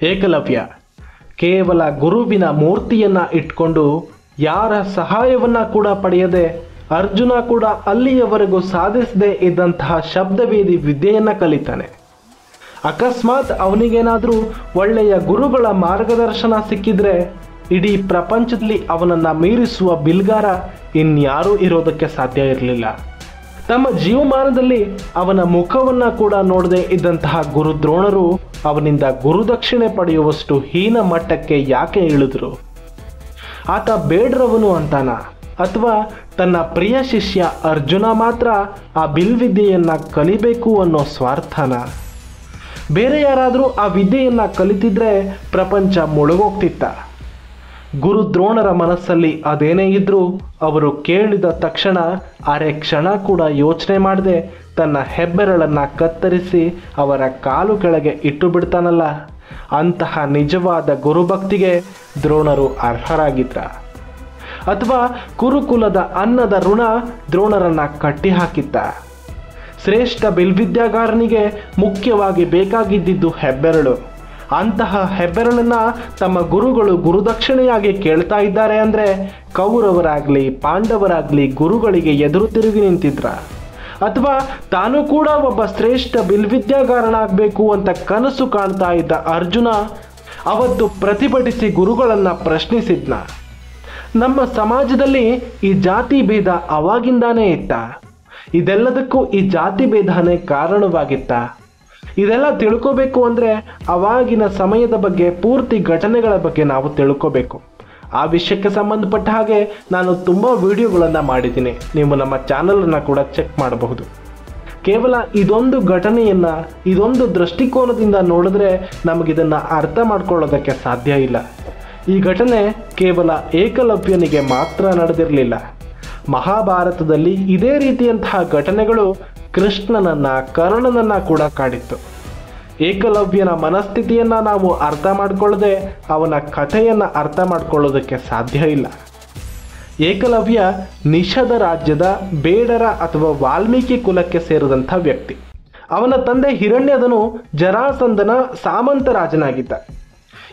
ಏಕಲವ್ಯ ಕೇವಲ ಗುರುವಿನ ಮೂರ್ತಿಯನ್ನು ಇಟ್ಕೊಂಡು ಯಾರ ಸಹಾಯವನ್ನು ಕೂಡ ಪಡೆಯದೆ ಅರ್ಜುನ ಕೂಡ ಅಲ್ಲಿಯವರೆಗೂ ಸಾಧಿಸದೇ ಇದ್ದಂತಹ ಶಬ್ದವೇದಿ ವಿದ್ಯೆಯನ್ನು ಕಲಿತಾನೆ. ಅಕಸ್ಮಾತ್ ಅವನಿಗೇನಾದರೂ ಒಳ್ಳೆಯ ಗುರುಗಳ ಮಾರ್ಗದರ್ಶನ ಸಿಕ್ಕಿದ್ರೆ ಇಡೀ ಪ್ರಪಂಚದಲ್ಲಿ ಅವನನ್ನು ಮೀರಿಸುವ ಬಿಲ್ಗಾರ ಇನ್ಯಾರೂ ಇರೋದಕ್ಕೆ ಸಾಧ್ಯ ಇರಲಿಲ್ಲ. ತಮ್ಮ ಜೀವಮಾನದಲ್ಲಿ ಅವನ ಮುಖವನ್ನು ಕೂಡ ನೋಡದೆ ಇದ್ದಂತಹ ಗುರು ದ್ರೋಣರು ಅವನಿಂದ ಗುರುದಕ್ಷಿಣೆ ಪಡೆಯುವಷ್ಟು ಹೀನ ಮಟ್ಟಕ್ಕೆ ಯಾಕೆ ಇಳಿದ್ರು? ಆತ ಬೇಡ್ರವನು ಅಂತಾನ, ಅಥವಾ ತನ್ನ ಪ್ರಿಯ ಶಿಷ್ಯ ಅರ್ಜುನ ಮಾತ್ರ ಆ ಬಿಲ್ವಿದ್ಯೆಯನ್ನು ಕಲಿಬೇಕು ಅನ್ನೋ ಸ್ವಾರ್ಥನ? ಬೇರೆ ಯಾರಾದರೂ ಆ ವಿದ್ಯೆಯನ್ನು ಕಲಿತಿದ್ರೆ ಪ್ರಪಂಚ ಮುಳುಗೋಗ್ತಿತ್ತ? ಗುರು ದ್ರೋಣರ ಮನಸ್ಸಲ್ಲಿ ಅದೇನೇ ಇದ್ರೂ ಅವರು ಕೇಳಿದ ತಕ್ಷಣ ಅರೆ ಕ್ಷಣ ಕೂಡ ಯೋಚನೆ ಮಾಡದೆ ತನ್ನ ಹೆಬ್ಬೆರಳನ್ನು ಕತ್ತರಿಸಿ ಅವರ ಕಾಲು ಕೆಳಗೆ ಇಟ್ಟು ಬಿಡ್ತಾನಲ್ಲ, ಅಂತಹ ನಿಜವಾದ ಗುರುಭಕ್ತಿಗೆ ದ್ರೋಣರು ಅರ್ಹರಾಗಿದ್ರ? ಅಥವಾ ಕುರುಕುಲದ ಅನ್ನದ ಋಣ ದ್ರೋಣರನ್ನ ಕಟ್ಟಿ ಹಾಕಿತ್ತ? ಶ್ರೇಷ್ಠ ಬಿಲ್ವಿದ್ಯಾಗಾರನಿಗೆ ಮುಖ್ಯವಾಗಿ ಬೇಕಾಗಿದ್ದಿದ್ದು ಹೆಬ್ಬೆರಳು. ಅಂತಹ ಹೆಬ್ಬೆರಳನ್ನು ತಮ್ಮ ಗುರುಗಳು ಗುರುದಕ್ಷಿಣೆಯಾಗಿ ಕೇಳ್ತಾ ಇದ್ದಾರೆ ಅಂದರೆ ಕೌರವರಾಗಲಿ ಪಾಂಡವರಾಗಲಿ ಗುರುಗಳಿಗೆ ಎದುರು ತಿರುಗಿ ನಿಂತಿದ್ರ? ಅಥವಾ ತಾನು ಕೂಡ ಒಬ್ಬ ಶ್ರೇಷ್ಠ ಬಿಲ್ವಿದ್ಯಾಗಾರನಾಗಬೇಕು ಅಂತ ಕನಸು ಕಾಣ್ತಾ ಇದ್ದ ಅರ್ಜುನ ಅವತ್ತು ಪ್ರತಿಭಟಿಸಿ ಗುರುಗಳನ್ನು ಪ್ರಶ್ನಿಸಿದ್ನ? ನಮ್ಮ ಸಮಾಜದಲ್ಲಿ ಈ ಜಾತಿ ಭೇದ ಅವಾಗಿಂದಾನೇ ಇತ್ತ? ಇದೆಲ್ಲದಕ್ಕೂ ಈ ಜಾತಿ ಭೇದನೇ ಕಾರಣವಾಗಿತ್ತ? ಇದೆಲ್ಲ ತಿಳ್ಕೋಬೇಕು ಅಂದರೆ ಅವಾಗಿನ ಸಮಯದ ಬಗ್ಗೆ ಪೂರ್ತಿ ಘಟನೆಗಳ ಬಗ್ಗೆ ನಾವು ತಿಳ್ಕೋಬೇಕು. ಆ ವಿಷಯಕ್ಕೆ ಸಂಬಂಧಪಟ್ಟ ಹಾಗೆ ನಾನು ತುಂಬ ವಿಡಿಯೋಗಳನ್ನು ಮಾಡಿದ್ದೀನಿ, ನೀವು ನಮ್ಮ ಚಾನಲನ್ನು ಕೂಡ ಚೆಕ್ ಮಾಡಬಹುದು. ಕೇವಲ ಇದೊಂದು ಘಟನೆಯನ್ನು ಇದೊಂದು ದೃಷ್ಟಿಕೋನದಿಂದ ನೋಡಿದ್ರೆ ನಮಗಿದನ್ನು ಅರ್ಥ ಮಾಡ್ಕೊಳ್ಳೋದಕ್ಕೆ ಸಾಧ್ಯ ಇಲ್ಲ. ಈ ಘಟನೆ ಕೇವಲ ಏಕಲವ್ಯನಿಗೆ ಮಾತ್ರ ನಡೆದಿರಲಿಲ್ಲ. ಮಹಾಭಾರತದಲ್ಲಿ ಇದೇ ರೀತಿಯಂತಹ ಘಟನೆಗಳು ಕೃಷ್ಣನನ್ನ ಕರ್ಣನನ್ನ ಕೂಡ ಕಾಡಿತ್ತು. ಏಕಲವ್ಯನ ಮನಸ್ಥಿತಿಯನ್ನು ನಾವು ಅರ್ಥ ಮಾಡಿಕೊಳ್ಳದೆ ಅವನ ಕಥೆಯನ್ನು ಅರ್ಥ ಮಾಡಿಕೊಳ್ಳೋದಕ್ಕೆ ಸಾಧ್ಯ ಇಲ್ಲ. ಏಕಲವ್ಯ ನಿಷಧ ರಾಜ್ಯದ ಬೇಡರ ಅಥವಾ ವಾಲ್ಮೀಕಿ ಕುಲಕ್ಕೆ ಸೇರಿದಂಥ ವ್ಯಕ್ತಿ. ಅವನ ತಂದೆ ಹಿರಣ್ಯದನು ಜರಾಸಂಧನ ಸಾಮಂತ ರಾಜನಾಗಿದ್ದ.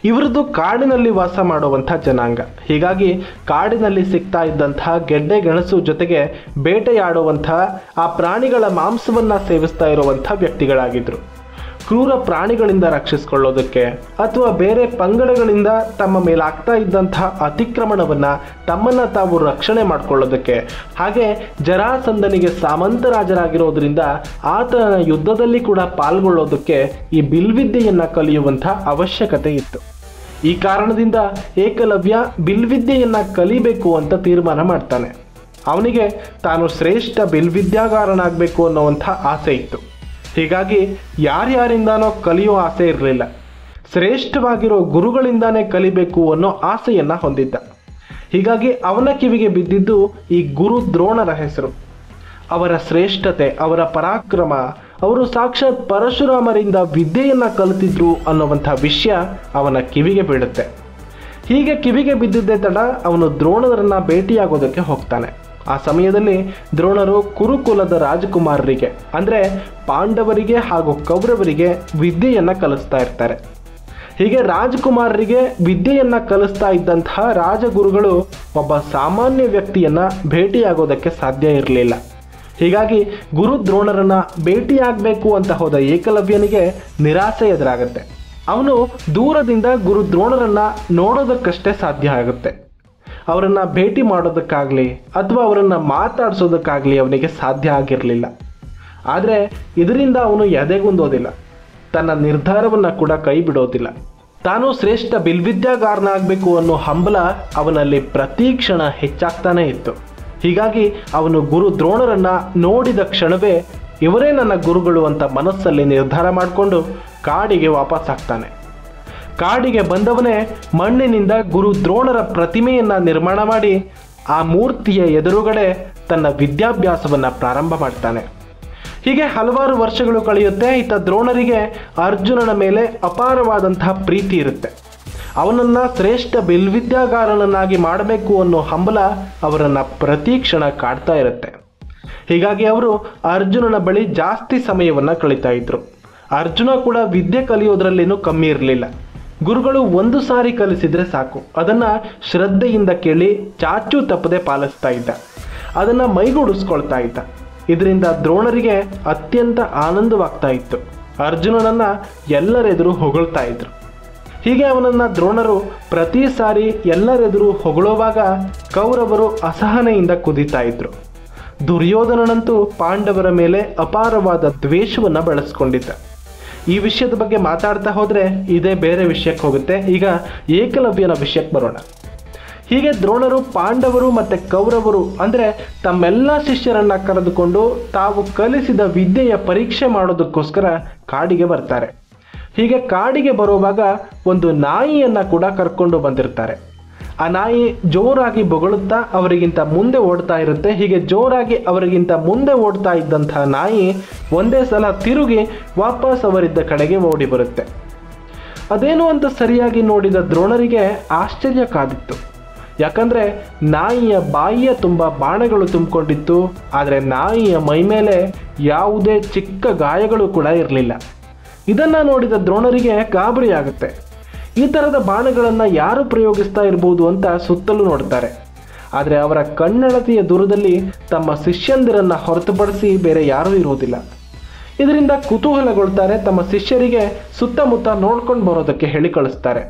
ಇವರದ್ದು ಕಾಡಿನಲ್ಲಿ ವಾಸ ಮಾಡುವಂಥ ಜನಾಂಗ. ಹೀಗಾಗಿ ಕಾಡಿನಲ್ಲಿ ಸಿಗ್ತಾ ಇದ್ದಂತಹ ಗೆಡ್ಡೆ ಗೆಣಸು ಜೊತೆಗೆ ಬೇಟೆಯಾಡುವಂಥ ಆ ಪ್ರಾಣಿಗಳ ಮಾಂಸವನ್ನು ಸೇವಿಸ್ತಾ ಇರುವಂಥ ವ್ಯಕ್ತಿಗಳಾಗಿದ್ದರು. ಕ್ರೂರ ಪ್ರಾಣಿಗಳಿಂದ ರಕ್ಷಿಸಿಕೊಳ್ಳೋದಕ್ಕೆ ಅಥವಾ ಬೇರೆ ಪಂಗಡಗಳಿಂದ ತಮ್ಮ ಮೇಲಾಗ್ತಾ ಇದ್ದಂತಹ ಅತಿಕ್ರಮಣವನ್ನು ತಮ್ಮನ್ನು ತಾವು ರಕ್ಷಣೆ ಮಾಡಿಕೊಳ್ಳೋದಕ್ಕೆ, ಹಾಗೆ ಜರಾಸಂಧನಿಗೆ ಸಾಮಂತರಾಜರಾಗಿರೋದ್ರಿಂದ ಆತನ ಯುದ್ಧದಲ್ಲಿ ಕೂಡ ಪಾಲ್ಗೊಳ್ಳೋದಕ್ಕೆ ಈ ಬಿಲ್ವಿದ್ಯೆಯನ್ನು ಕಲಿಯುವಂಥ ಅವಶ್ಯಕತೆ ಇತ್ತು. ಈ ಕಾರಣದಿಂದ ಏಕಲವ್ಯ ಬಿಲ್ವಿದ್ಯೆಯನ್ನು ಕಲಿಬೇಕು ಅಂತ ತೀರ್ಮಾನ ಮಾಡ್ತಾನೆ. ಅವನಿಗೆ ತಾನು ಶ್ರೇಷ್ಠ ಬಿಲ್ವಿದ್ಯಾಗಾರನಾಗಬೇಕು ಅನ್ನುವಂಥ ಆಸೆ ಇತ್ತು. ಹೀಗಾಗಿ ಯಾರ್ಯಾರಿಂದಾನೋ ಕಲಿಯೋ ಆಸೆ ಇರಲಿಲ್ಲ, ಶ್ರೇಷ್ಠವಾಗಿರೋ ಗುರುಗಳಿಂದಾನೇ ಕಲಿಬೇಕು ಅನ್ನೋ ಆಸೆಯನ್ನು ಹೊಂದಿದ್ದ. ಹೀಗಾಗಿ ಅವನ ಕಿವಿಗೆ ಬಿದ್ದಿದ್ದು ಈ ಗುರು ದ್ರೋಣರ ಹೆಸರು. ಅವರ ಶ್ರೇಷ್ಠತೆ, ಅವರ ಪರಾಕ್ರಮ, ಅವರು ಸಾಕ್ಷಾತ್ ಪರಶುರಾಮರಿಂದ ವಿದ್ಯೆಯನ್ನು ಕಲಿತಿದ್ರು ಅನ್ನುವಂಥ ವಿಷಯ ಅವನ ಕಿವಿಗೆ ಬೀಳುತ್ತೆ. ಹೀಗೆ ಕಿವಿಗೆ ಬಿದ್ದಿದ್ದೇ ತಡ ಅವನು ದ್ರೋಣರನ್ನ ಭೇಟಿಯಾಗೋದಕ್ಕೆ ಹೋಗ್ತಾನೆ. ಆ ಸಮಯದಲ್ಲಿ ದ್ರೋಣರು ಕುರುಕುಲದ ರಾಜಕುಮಾರರಿಗೆ ಅಂದರೆ ಪಾಂಡವರಿಗೆ ಹಾಗೂ ಕೌರವರಿಗೆ ವಿದ್ಯೆಯನ್ನು ಕಲಿಸ್ತಾ ಇರ್ತಾರೆ. ಹೀಗೆ ರಾಜಕುಮಾರರಿಗೆ ವಿದ್ಯೆಯನ್ನು ಕಲಿಸ್ತಾ ಇದ್ದಂತಹ ರಾಜಗುರುಗಳು ಒಬ್ಬ ಸಾಮಾನ್ಯ ವ್ಯಕ್ತಿಯನ್ನು ಭೇಟಿಯಾಗೋದಕ್ಕೆ ಸಾಧ್ಯ ಇರಲಿಲ್ಲ. ಹೀಗಾಗಿ ಗುರು ದ್ರೋಣರನ್ನ ಭೇಟಿಯಾಗಬೇಕು ಅಂತ ಹೋದ ಏಕಲವ್ಯನಿಗೆ ನಿರಾಸೆ ಎದುರಾಗುತ್ತೆ. ಅವನು ದೂರದಿಂದ ಗುರು ದ್ರೋಣರನ್ನ ನೋಡೋದಕ್ಕಷ್ಟೇ ಸಾಧ್ಯ ಆಗುತ್ತೆ. ಅವರನ್ನು ಭೇಟಿ ಮಾಡೋದಕ್ಕಾಗಲಿ ಅಥವಾ ಅವರನ್ನು ಮಾತಾಡಿಸೋದಕ್ಕಾಗಲಿ ಅವನಿಗೆ ಸಾಧ್ಯ ಆಗಿರಲಿಲ್ಲ. ಆದರೆ ಇದರಿಂದ ಅವನು ಎದೆಗುಂದೋದಿಲ್ಲ, ತನ್ನ ನಿರ್ಧಾರವನ್ನು ಕೂಡ ಕೈ ಬಿಡೋದಿಲ್ಲ. ತಾನು ಶ್ರೇಷ್ಠ ಬಿಲ್ವಿದ್ಯಾಗಾರನಾಗಬೇಕು ಅನ್ನೋ ಹಂಬಲ ಅವನಲ್ಲಿ ಪ್ರತಿ ಕ್ಷಣ ಹೆಚ್ಚಾಗ್ತಾನೇ ಇತ್ತು. ಹೀಗಾಗಿ ಅವನು ಗುರು ದ್ರೋಣರನ್ನ ನೋಡಿದ ಕ್ಷಣವೇ ಇವರೇ ನನ್ನ ಗುರುಗಳು ಅಂತ ಮನಸ್ಸಲ್ಲಿ ನಿರ್ಧಾರ ಮಾಡಿಕೊಂಡು ಕಾಡಿಗೆ ವಾಪಸ್ ಆಗ್ತಾನೆ. ಕಾಡಿಗೆ ಬಂದವನೇ ಮಣ್ಣಿನಿಂದ ಗುರು ದ್ರೋಣರ ಪ್ರತಿಮೆಯನ್ನು ನಿರ್ಮಾಣ ಮಾಡಿ ಆ ಮೂರ್ತಿಯ ಎದುರುಗಡೆ ತನ್ನ ವಿದ್ಯಾಭ್ಯಾಸವನ್ನು ಪ್ರಾರಂಭ ಮಾಡ್ತಾನೆ. ಹೀಗೆ ಹಲವಾರು ವರ್ಷಗಳು ಕಳೆಯುತ್ತೆ. ಈತ ದ್ರೋಣರಿಗೆ ಅರ್ಜುನನ ಮೇಲೆ ಅಪಾರವಾದಂತಹ ಪ್ರೀತಿ ಇರುತ್ತೆ. ಅವನನ್ನು ಶ್ರೇಷ್ಠ ಬಿಲ್ವಿದ್ಯಾಗಾರನನ್ನಾಗಿ ಮಾಡಬೇಕು ಅನ್ನೋ ಹಂಬಲ ಅವರನ್ನು ಪ್ರತಿ ಕ್ಷಣ ಕಾಡ್ತಾ ಇರುತ್ತೆ. ಹೀಗಾಗಿ ಅವರು ಅರ್ಜುನನ ಬಳಿ ಜಾಸ್ತಿ ಸಮಯವನ್ನು ಕಳೀತಾ ಇದ್ರು. ಅರ್ಜುನ ಕೂಡ ವಿದ್ಯೆ ಕಲಿಯೋದ್ರಲ್ಲೇನೂ ಕಮ್ಮಿ ಇರಲಿಲ್ಲ. ಗುರುಗಳು ಒಂದು ಸಾರಿ ಕಲಿಸಿದ್ರೆ ಸಾಕು, ಅದನ್ನು ಶ್ರದ್ಧೆಯಿಂದ ಕೇಳಿ ಚಾಚೂ ತಪ್ಪದೆ ಪಾಲಿಸ್ತಾ ಇದ್ದ, ಅದನ್ನು ಮೈಗೂಡಿಸ್ಕೊಳ್ತಾ ಇದ್ದ. ಇದರಿಂದ ದ್ರೋಣರಿಗೆ ಅತ್ಯಂತ ಆನಂದವಾಗ್ತಾ ಇತ್ತು. ಅರ್ಜುನನನ್ನು ಎಲ್ಲರೆದುರು ಹೊಗಳ್ತಾ ಇದ್ರು. ಹೀಗೆ ಅವನನ್ನು ದ್ರೋಣರು ಪ್ರತಿ ಸಾರಿ ಎಲ್ಲರೆದುರು ಹೊಗಳುವಾಗ ಕೌರವರು ಅಸಹನೆಯಿಂದ ಕುದೀತಾ ಇದ್ರು. ದುರ್ಯೋಧನನಂತೂ ಪಾಂಡವರ ಮೇಲೆ ಅಪಾರವಾದ ದ್ವೇಷವನ್ನು ಬೆಳೆಸ್ಕೊಂಡಿದ್ದ. ಈ ವಿಷಯದ ಬಗ್ಗೆ ಮಾತಾಡ್ತಾ ಹೋದರೆ ಇದೇ ಬೇರೆ ವಿಷಯಕ್ಕೆ ಹೋಗುತ್ತೆ. ಈಗ ಏಕಲವ್ಯನ ವಿಷಯಕ್ಕೆ ಬರೋಣ. ಹೀಗೆ ದ್ರೋಣರು ಪಾಂಡವರು ಮತ್ತು ಕೌರವರು ಅಂದರೆ ತಮ್ಮೆಲ್ಲ ಶಿಷ್ಯರನ್ನು ಕರೆದುಕೊಂಡು ತಾವು ಕಲಿಸಿದ ವಿದ್ಯೆಯ ಪರೀಕ್ಷೆ ಮಾಡೋದಕ್ಕೋಸ್ಕರ ಕಾಡಿಗೆ ಬರ್ತಾರೆ. ಹೀಗೆ ಕಾಡಿಗೆ ಬರುವಾಗ ಒಂದು ನಾಯಿಯನ್ನು ಕೂಡ ಕರ್ಕೊಂಡು ಬಂದಿರ್ತಾರೆ. ಆ ನಾಯಿ ಜೋರಾಗಿ ಬೊಗಳುತ್ತಾ ಅವರಿಗಿಂತ ಮುಂದೆ ಓಡ್ತಾ ಇರುತ್ತೆ. ಹೀಗೆ ಜೋರಾಗಿ ಅವರಿಗಿಂತ ಮುಂದೆ ಓಡ್ತಾ ಇದ್ದಂಥ ನಾಯಿ ಒಂದೇ ಸಲ ತಿರುಗಿ ವಾಪಸ್ ಅವರಿದ್ದ ಕಡೆಗೆ ಓಡಿ ಬರುತ್ತೆ. ಅದೇನು ಅಂತ ಸರಿಯಾಗಿ ನೋಡಿದ ದ್ರೋಣರಿಗೆ ಆಶ್ಚರ್ಯ ಕಾದಿತ್ತು. ಯಾಕಂದರೆ ನಾಯಿಯ ಬಾಯಿಯ ತುಂಬ ಬಾಣಗಳು ತುಂಬಿಕೊಂಡಿತ್ತು, ಆದರೆ ನಾಯಿಯ ಮೈಮೇಲೆ ಯಾವುದೇ ಚಿಕ್ಕ ಗಾಯಗಳು ಕೂಡ ಇರಲಿಲ್ಲ. ಇದನ್ನು ನೋಡಿದ ದ್ರೋಣರಿಗೆ ಗಾಬರಿ ಆಗುತ್ತೆ. ಈ ಥರದ ಬಾಣಗಳನ್ನು ಯಾರು ಪ್ರಯೋಗಿಸ್ತಾ ಇರ್ಬೋದು ಅಂತ ಸುತ್ತಲೂ ನೋಡ್ತಾರೆ. ಆದರೆ ಅವರ ಕಣ್ಣಳತೆಯ ದೂರದಲ್ಲಿ ತಮ್ಮ ಶಿಷ್ಯಂದಿರನ್ನು ಹೊರತುಪಡಿಸಿ ಬೇರೆ ಯಾರೂ ಇರುವುದಿಲ್ಲ. ಇದರಿಂದ ಕುತೂಹಲಗೊಳ್ತಾರೆ. ತಮ್ಮ ಶಿಷ್ಯರಿಗೆ ಸುತ್ತಮುತ್ತ ನೋಡ್ಕೊಂಡು ಬರೋದಕ್ಕೆ ಹೇಳಿ ಕಳಿಸ್ತಾರೆ.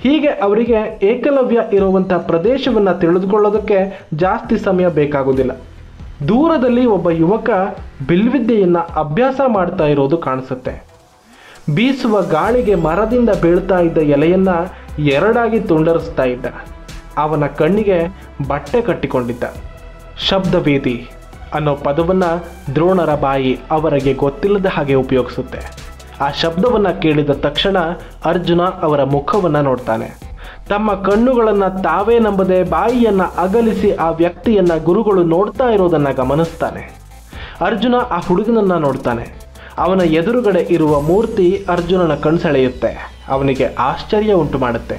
ಹೀಗೆ ಅವರಿಗೆ ಏಕಲವ್ಯ ಇರುವಂಥ ಪ್ರದೇಶವನ್ನು ತಿಳಿದುಕೊಳ್ಳೋದಕ್ಕೆ ಜಾಸ್ತಿ ಸಮಯ ಬೇಕಾಗುವುದಿಲ್ಲ. ದೂರದಲ್ಲಿ ಒಬ್ಬ ಯುವಕ ಬಿಲ್ವಿದ್ಯೆಯನ್ನು ಅಭ್ಯಾಸ ಮಾಡ್ತಾ ಇರೋದು ಕಾಣಿಸುತ್ತೆ. ಬೀಸುವ ಗಾಳಿಗೆ ಮರದಿಂದ ಬೀಳ್ತಾ ಇದ್ದ ಎಲೆಯನ್ನು ಎರಡಾಗಿ ತುಂಡರಿಸ್ತಾ ಇದ್ದ. ಅವನ ಕಣ್ಣಿಗೆ ಬಟ್ಟೆ ಕಟ್ಟಿಕೊಂಡಿದ್ದ. ಶಬ್ದವೇದಿ ಅನ್ನೋ ಪದವನ್ನು ದ್ರೋಣರ ಬಾಯಿ ಅವರಿಗೆ ಗೊತ್ತಿಲ್ಲದ ಹಾಗೆ ಉಪಯೋಗಿಸುತ್ತೆ. ಆ ಶಬ್ದವನ್ನು ಕೇಳಿದ ತಕ್ಷಣ ಅರ್ಜುನ ಅವರ ಮುಖವನ್ನು ನೋಡ್ತಾನೆ. ತಮ್ಮ ಕಣ್ಣುಗಳನ್ನು ತಾವೇ ನಂಬದೆ ಬಾಯಿಯನ್ನು ಅಗಲಿಸಿ ಆ ವ್ಯಕ್ತಿಯನ್ನು ಗುರುಗಳು ನೋಡ್ತಾ ಇರೋದನ್ನು ಗಮನಿಸ್ತಾನೆ. ಅರ್ಜುನ ಆ ಹುಡುಗನನ್ನು ನೋಡ್ತಾನೆ. ಅವನ ಎದುರುಗಡೆ ಇರುವ ಮೂರ್ತಿ ಅರ್ಜುನನ ಕಣ್ಸೆಳೆಯುತ್ತೆ. ಅವನಿಗೆ ಆಶ್ಚರ್ಯ ಉಂಟು ಮಾಡುತ್ತೆ.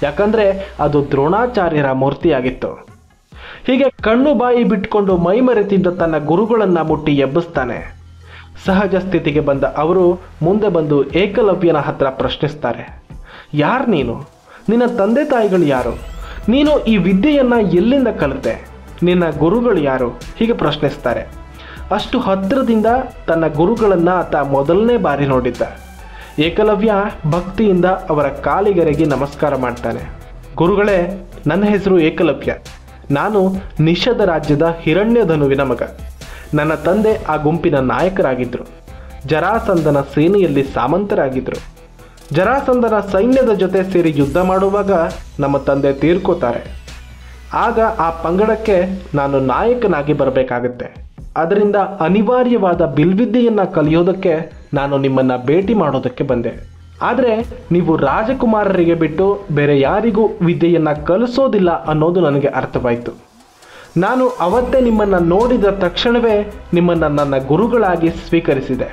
ಯಾಕಂದರೆ ಅದು ದ್ರೋಣಾಚಾರ್ಯರ ಮೂರ್ತಿಯಾಗಿತ್ತು. ಹೀಗೆ ಕಣ್ಣು ಬಾಯಿ ಬಿಟ್ಕೊಂಡು ಮೈಮರೆತಿದ್ದ ತನ್ನ ಗುರುಗಳನ್ನು ಮುಟ್ಟಿ ಎಬ್ಬಿಸ್ತಾನೆ. ಸಹಜ ಸ್ಥಿತಿಗೆ ಬಂದ ಅವರು ಮುಂದೆ ಬಂದು ಏಕಲವ್ಯನ ಹತ್ರ ಪ್ರಶ್ನಿಸ್ತಾರೆ. ಯಾರು ನೀನು? ನಿನ್ನ ತಂದೆ ತಾಯಿಗಳು ಯಾರು? ನೀನು ಈ ವಿದ್ಯೆಯನ್ನು ಎಲ್ಲಿಂದ ಕಲಿತೆ? ನಿನ್ನ ಗುರುಗಳು ಯಾರು? ಹೀಗೆ ಪ್ರಶ್ನಿಸ್ತಾರೆ. ಅಷ್ಟು ಹತ್ತಿರದಿಂದ ತನ್ನ ಗುರುಗಳನ್ನು ಆತ ಮೊದಲನೇ ಬಾರಿ ನೋಡಿದ್ದ. ಏಕಲವ್ಯ ಭಕ್ತಿಯಿಂದ ಅವರ ಕಾಲಿಗೆರೆಗೆ ನಮಸ್ಕಾರ ಮಾಡ್ತಾನೆ. ಗುರುಗಳೇ, ನನ್ನ ಹೆಸರು ಏಕಲವ್ಯ. ನಾನು ನಿಷಧ ರಾಜ್ಯದ ಹಿರಣ್ಯಧನುವಿನ ಮಗ. ನನ್ನ ತಂದೆ ಆ ಗುಂಪಿನ ನಾಯಕರಾಗಿದ್ದರು. ಜರಾಸಂಧನ ಸೇನೆಯಲ್ಲಿ ಸಾಮಂತರಾಗಿದ್ದರು. ಜರಾಸಂಧನ ಸೈನ್ಯದ ಜೊತೆ ಸೇರಿ ಯುದ್ಧ ಮಾಡುವಾಗ ನಮ್ಮ ತಂದೆ ತೀರ್ಕೋತಾರೆ. ಆಗ ಆ ಪಂಗಡಕ್ಕೆ ನಾನು ನಾಯಕನಾಗಿ ಬರಬೇಕಾಗುತ್ತೆ. ಅದರಿಂದ ಅನಿವಾರ್ಯವಾದ ಬಿಲ್ವಿದ್ಯೆಯನ್ನು ಕಲಿಯೋದಕ್ಕೆ ನಾನು ನಿಮ್ಮನ್ನು ಭೇಟಿ ಮಾಡೋದಕ್ಕೆ ಬಂದೆ. ಆದರೆ ನೀವು ರಾಜಕುಮಾರರಿಗೆ ಬಿಟ್ಟು ಬೇರೆ ಯಾರಿಗೂ ವಿದ್ಯೆಯನ್ನು ಕಲಿಸೋದಿಲ್ಲ ಅನ್ನೋದು ನನಗೆ ಅರ್ಥವಾಯಿತು. ನಾನು ಅವತ್ತೇ ನಿಮ್ಮನ್ನು ನೋಡಿದ ತಕ್ಷಣವೇ ನಿಮ್ಮನ್ನು ನನ್ನ ಗುರುಗಳಾಗಿ ಸ್ವೀಕರಿಸಿದೆ.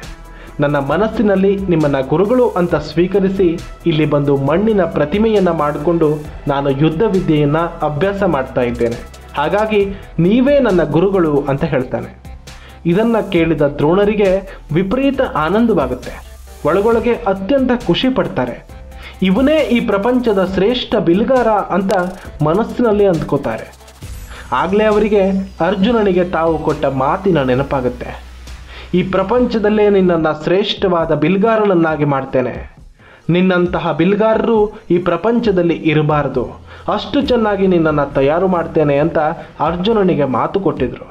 ನನ್ನ ಮನಸ್ಸಿನಲ್ಲಿ ನಿಮ್ಮನ್ನು ಗುರುಗಳು ಅಂತ ಸ್ವೀಕರಿಸಿ ಇಲ್ಲಿ ಬಂದು ಮಣ್ಣಿನ ಪ್ರತಿಮೆಯನ್ನು ಮಾಡಿಕೊಂಡು ನಾನು ಯುದ್ಧ ವಿದ್ಯೆಯನ್ನು ಅಭ್ಯಾಸ ಮಾಡ್ತಾ ಇದ್ದೇನೆ. ಹಾಗಾಗಿ ನೀವೇ ನನ್ನ ಗುರುಗಳು ಅಂತ ಹೇಳ್ತಾನೆ. ಇದನ್ನು ಕೇಳಿದ ದ್ರೋಣರಿಗೆ ವಿಪರೀತ ಆನಂದವಾಗುತ್ತೆ. ಒಳಗೊಳಗೆ ಅತ್ಯಂತ ಖುಷಿ ಪಡ್ತಾರೆ. ಇವನೇ ಈ ಪ್ರಪಂಚದ ಶ್ರೇಷ್ಠ ಬಿಲ್ಗಾರ ಅಂತ ಮನಸ್ಸಿನಲ್ಲಿ ಅಂದ್ಕೋತಾರೆ. ಆಗಲೇ ಅವರಿಗೆ ಅರ್ಜುನನಿಗೆ ತಾವು ಕೊಟ್ಟ ಮಾತಿನ ನೆನಪಾಗುತ್ತೆ. ಈ ಪ್ರಪಂಚದಲ್ಲೇ ನಿನ್ನನ್ನು ಶ್ರೇಷ್ಠವಾದ ಬಿಲ್ಗಾರನನ್ನಾಗಿ ಮಾಡ್ತೇನೆ. ನಿನ್ನಂತಹ ಬಿಲ್ಗಾರರು ಈ ಪ್ರಪಂಚದಲ್ಲಿ ಇರಬಾರದು. ಅಷ್ಟು ಚೆನ್ನಾಗಿ ನಿನ್ನನ್ನು ತಯಾರು ಮಾಡ್ತೇನೆ ಅಂತ ಅರ್ಜುನನಿಗೆ ಮಾತು ಕೊಟ್ಟಿದ್ರು.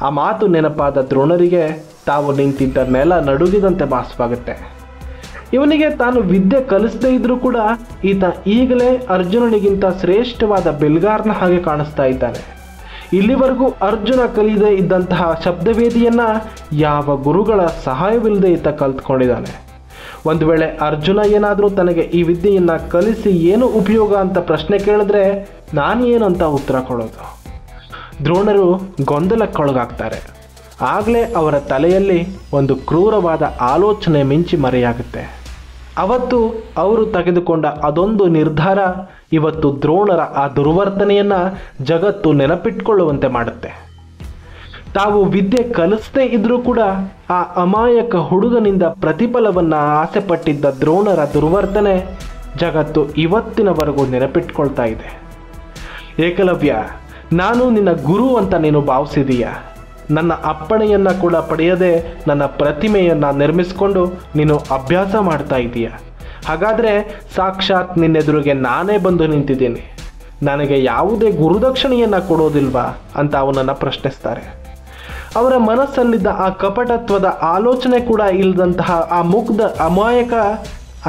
ಆ ಮಾತು ನೆನಪಾದ ದ್ರೋಣರಿಗೆ ತಾವು ನಿಂತಿದ್ದ ನೆಲ ನಡುಗಿದಂತೆ ಭಾಸವಾಗುತ್ತೆ. ಇವನಿಗೆ ತಾನು ವಿದ್ಯೆ ಕಲಿಸದೇ ಇದ್ರೂ ಕೂಡ ಈತ ಈಗಲೇ ಅರ್ಜುನನಿಗಿಂತ ಶ್ರೇಷ್ಠವಾದ ಬಿಲ್ಗಾರನ ಹಾಗೆ ಕಾಣಿಸ್ತಾ ಇದ್ದಾನೆ. ಇಲ್ಲಿವರೆಗೂ ಅರ್ಜುನ ಕಲಿಯದೇ ಇದ್ದಂತಹ ಶಬ್ದವೇದಿಯನ್ನು ಯಾವ ಗುರುಗಳ ಸಹಾಯವಿಲ್ಲದೆ ಈತ ಕಲ್ತ್ಕೊಂಡಿದ್ದಾನೆ. ಒಂದು ವೇಳೆ ಅರ್ಜುನ ಏನಾದರೂ ತನಗೆ ಈ ವಿದ್ಯೆಯನ್ನು ಕಲಿಸಿ ಏನು ಉಪಯೋಗ ಅಂತ ಪ್ರಶ್ನೆ ಕೇಳಿದ್ರೆ ನಾನೇನು ಅಂತ ಉತ್ತರ ಕೊಡೋದು? ದ್ರೋಣರು ಗೊಂದಲಕ್ಕೊಳಗಾಗ್ತಾರೆ. ಆಗಲೇ ಅವರ ತಲೆಯಲ್ಲಿ ಒಂದು ಕ್ರೂರವಾದ ಆಲೋಚನೆ ಮಿಂಚಿ ಮರೆಯಾಗುತ್ತೆ. ಅವತ್ತು ಅವರು ತೆಗೆದುಕೊಂಡ ಅದೊಂದು ನಿರ್ಧಾರ ಇವತ್ತು ದ್ರೋಣರ ಆ ದುರ್ವರ್ತನೆಯನ್ನು ಜಗತ್ತು ನೆನಪಿಟ್ಕೊಳ್ಳುವಂತೆ ಮಾಡುತ್ತೆ. ತಾವು ವಿದ್ಯೆ ಕಲಿಸದೇ ಇದ್ರೂ ಕೂಡ ಆ ಅಮಾಯಕ ಹುಡುಗನಿಂದ ಪ್ರತಿಫಲವನ್ನು ಆಸೆಪಟ್ಟಿದ್ದ ದ್ರೋಣರ ದುರ್ವರ್ತನೆ ಜಗತ್ತು ಇವತ್ತಿನವರೆಗೂ ನೆನಪಿಟ್ಕೊಳ್ತಾ ಇದೆ. ಏಕಲವ್ಯ, ನಾನು ನಿನ್ನ ಗುರು ಅಂತ ನೀನು ಭಾವಿಸಿದೀಯ. ನನ್ನ ಅಪ್ಪಣೆಯನ್ನು ಕೂಡ ಪಡೆಯದೆ ನನ್ನ ಪ್ರತಿಮೆಯನ್ನು ನಿರ್ಮಿಸಿಕೊಂಡು ನೀನು ಅಭ್ಯಾಸ ಮಾಡ್ತಾ ಇದೀಯ. ಹಾಗಾದರೆ ಸಾಕ್ಷಾತ್ ನಿನ್ನೆದುರಿಗೆ ನಾನೇ ಬಂದು ನಿಂತಿದ್ದೀನಿ, ನನಗೆ ಯಾವುದೇ ಗುರುದಕ್ಷಿಣೆಯನ್ನು ಕೊಡೋದಿಲ್ವಾ ಅಂತ ಅವನನ್ನು ಪ್ರಶ್ನಿಸ್ತಾರೆ. ಅವರ ಮನಸ್ಸಲ್ಲಿದ್ದ ಆ ಕಪಟತ್ವದ ಆಲೋಚನೆ ಕೂಡ ಇಲ್ಲದಂತಹ ಆ ಮುಗ್ಧ ಅಮಾಯಕ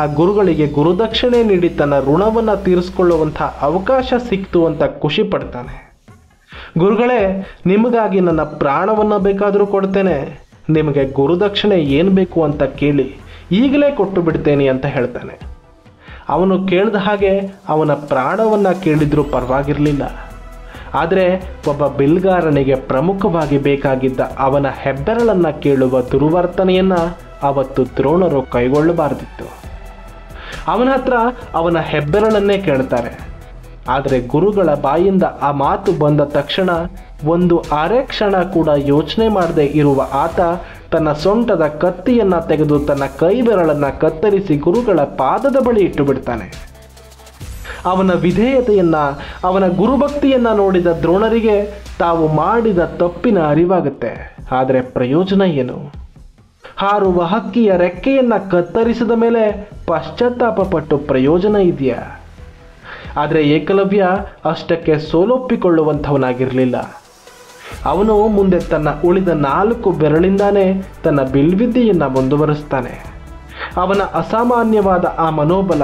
ಆ ಗುರುಗಳಿಗೆ ಗುರುದಕ್ಷಿಣೆ ನೀಡಿ ತನ್ನ ಋಣವನ್ನು ತೀರಿಸಿಕೊಳ್ಳುವಂಥ ಅವಕಾಶ ಸಿಕ್ತು ಅಂತ ಖುಷಿ ಪಡ್ತಾನೆ. ಗುರುಗಳೇ, ನಿಮಗಾಗಿ ನನ್ನ ಪ್ರಾಣವನ್ನು ಬೇಕಾದರೂ ಕೊಡ್ತೇನೆ, ನಿಮಗೆ ಗುರುದಕ್ಷಿಣೆ ಏನು ಬೇಕು ಅಂತ ಕೇಳಿ ಈಗಲೇ ಕೊಟ್ಟು ಬಿಡ್ತೇನೆ ಅಂತ ಹೇಳ್ತಾನೆ. ಅವನು ಕೇಳಿದ ಹಾಗೆ ಅವನ ಪ್ರಾಣವನ್ನು ಕೇಳಿದರೂ ಪರವಾಗಿರಲಿಲ್ಲ. ಆದರೆ ಒಬ್ಬ ಬಿಲ್ಗಾರನಿಗೆ ಪ್ರಮುಖವಾಗಿ ಬೇಕಾಗಿದ್ದ ಅವನ ಹೆಬ್ಬೆರಳನ್ನು ಕೇಳುವ ದುರ್ವರ್ತನೆಯನ್ನು ಅವತ್ತು ದ್ರೋಣರು ಕೈಗೊಳ್ಳಬಾರದಿತ್ತು. ಅವನ ಹತ್ರ ಅವನ ಹೆಬ್ಬೆರಳನ್ನೇ ಕೇಳ್ತಾರೆ. ಆದರೆ ಗುರುಗಳ ಬಾಯಿಂದ ಆ ಮಾತು ಬಂದ ತಕ್ಷಣ ಒಂದು ಅರೆ ಕ್ಷಣ ಕೂಡ ಯೋಚನೆ ಮಾಡದೆ ಇರುವ ಆತ ತನ್ನ ಸೊಂಟದ ಕತ್ತಿಯನ್ನು ತೆಗೆದು ತನ್ನ ಕೈ ಬೆರಳನ್ನು ಕತ್ತರಿಸಿ ಗುರುಗಳ ಪಾದದ ಬಳಿ ಇಟ್ಟು ಬಿಡ್ತಾನೆ. ಅವನ ವಿಧೇಯತೆಯನ್ನು, ಅವನ ಗುರುಭಕ್ತಿಯನ್ನು ನೋಡಿದ ದ್ರೋಣರಿಗೆ ತಾವು ಮಾಡಿದ ತಪ್ಪಿನ ಅರಿವಾಗುತ್ತೆ. ಆದರೆ ಪ್ರಯೋಜನ ಏನು? ಹಾರುವ ಹಕ್ಕಿಯ ರೆಕ್ಕೆಯನ್ನು ಕತ್ತರಿಸಿದ ಮೇಲೆ ಪಶ್ಚಾತ್ತಾಪ ಪಟ್ಟು ಪ್ರಯೋಜನ ಇದೆಯಾ? ಆದರೆ ಏಕಲವ್ಯ ಅಷ್ಟಕ್ಕೆ ಸೋಲೊಪ್ಪಿಕೊಳ್ಳುವಂಥವನಾಗಿರಲಿಲ್ಲ. ಅವನು ಮುಂದೆ ತನ್ನ ಉಳಿದ 4 ಬೆರಳಿಂದಾನೇ ತನ್ನ ಬಿಲ್ವಿದ್ಯೆಯನ್ನು ಮುಂದುವರಿಸ್ತಾನೆ. ಅವನ ಅಸಾಮಾನ್ಯವಾದ ಆ ಮನೋಬಲ,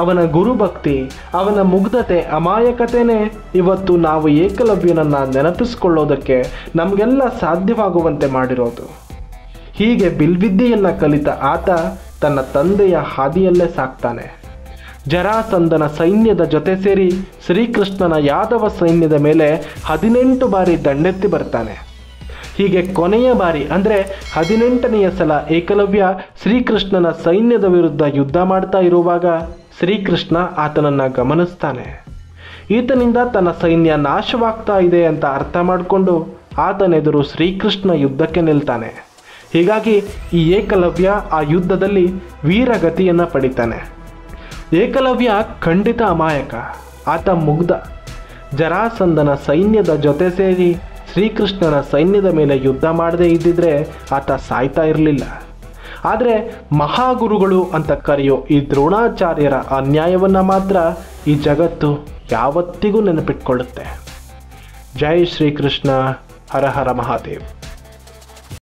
ಅವನ ಗುರುಭಕ್ತಿ, ಅವನ ಮುಗ್ಧತೆ, ಅಮಾಯಕತೆಯೇ ಇವತ್ತು ನಾವು ಏಕಲವ್ಯನನ್ನು ನೆನಪಿಸಿಕೊಳ್ಳೋದಕ್ಕೆ ನಮಗೆಲ್ಲ ಸಾಧ್ಯವಾಗುವಂತೆ ಮಾಡಿರೋದು. ಹೀಗೆ ಬಿಲ್ವಿದ್ಯೆಯನ್ನು ಕಲಿತ ಆತ ತನ್ನ ತಂದೆಯ ಹಾದಿಯಲ್ಲೇ ಸಾಕ್ತಾನೆ. ಜರಾಸಂಧನ ಸೈನ್ಯದ ಜೊತೆ ಸೇರಿ ಶ್ರೀಕೃಷ್ಣನ ಯಾದವ ಸೈನ್ಯದ ಮೇಲೆ 18 ಬಾರಿ ದಂಡೆತ್ತಿ ಬರ್ತಾನೆ. ಹೀಗೆ ಕೊನೆಯ ಬಾರಿ ಅಂದರೆ 18ನೆಯ ಸಲ ಏಕಲವ್ಯ ಶ್ರೀಕೃಷ್ಣನ ಸೈನ್ಯದ ವಿರುದ್ಧ ಯುದ್ಧ ಮಾಡ್ತಾ ಇರುವಾಗ ಶ್ರೀಕೃಷ್ಣ ಆತನನ್ನು ಗಮನಿಸ್ತಾನೆ. ಈತನಿಂದ ತನ್ನ ಸೈನ್ಯ ನಾಶವಾಗ್ತಾ ಇದೆ ಅಂತ ಅರ್ಥ ಮಾಡಿಕೊಂಡು ಆತನೆದುರು ಶ್ರೀಕೃಷ್ಣ ಯುದ್ಧಕ್ಕೆ ನಿಲ್ತಾನೆ. ಹೀಗಾಗಿ ಈ ಏಕಲವ್ಯ ಆ ಯುದ್ಧದಲ್ಲಿ ವೀರಗತಿಯನ್ನು ಪಡಿತಾನೆ. ಏಕಲವ್ಯ ಖಂಡಿತ ಅಮಾಯಕ, ಆತ ಮುಗ್ಧ. ಜರಾಸಂಧನ ಸೈನ್ಯದ ಜೊತೆ ಸೇರಿ ಶ್ರೀಕೃಷ್ಣನ ಸೈನ್ಯದ ಮೇಲೆ ಯುದ್ಧ ಮಾಡದೇ ಇದ್ದಿದ್ರೆ ಆತ ಸಾಯ್ತಾ ಇರಲಿಲ್ಲ. ಆದರೆ ಮಹಾಗುರುಗಳು ಅಂತ ಕರೆಯೋ ಈ ದ್ರೋಣಾಚಾರ್ಯರ ಅನ್ಯಾಯವನ್ನು ಮಾತ್ರ ಈ ಜಗತ್ತು ಯಾವತ್ತಿಗೂ ನೆನಪಿಟ್ಕೊಳ್ಳುತ್ತೆ. ಜೈ ಶ್ರೀಕೃಷ್ಣ. ಹರ ಹರ ಮಹಾದೇವ್.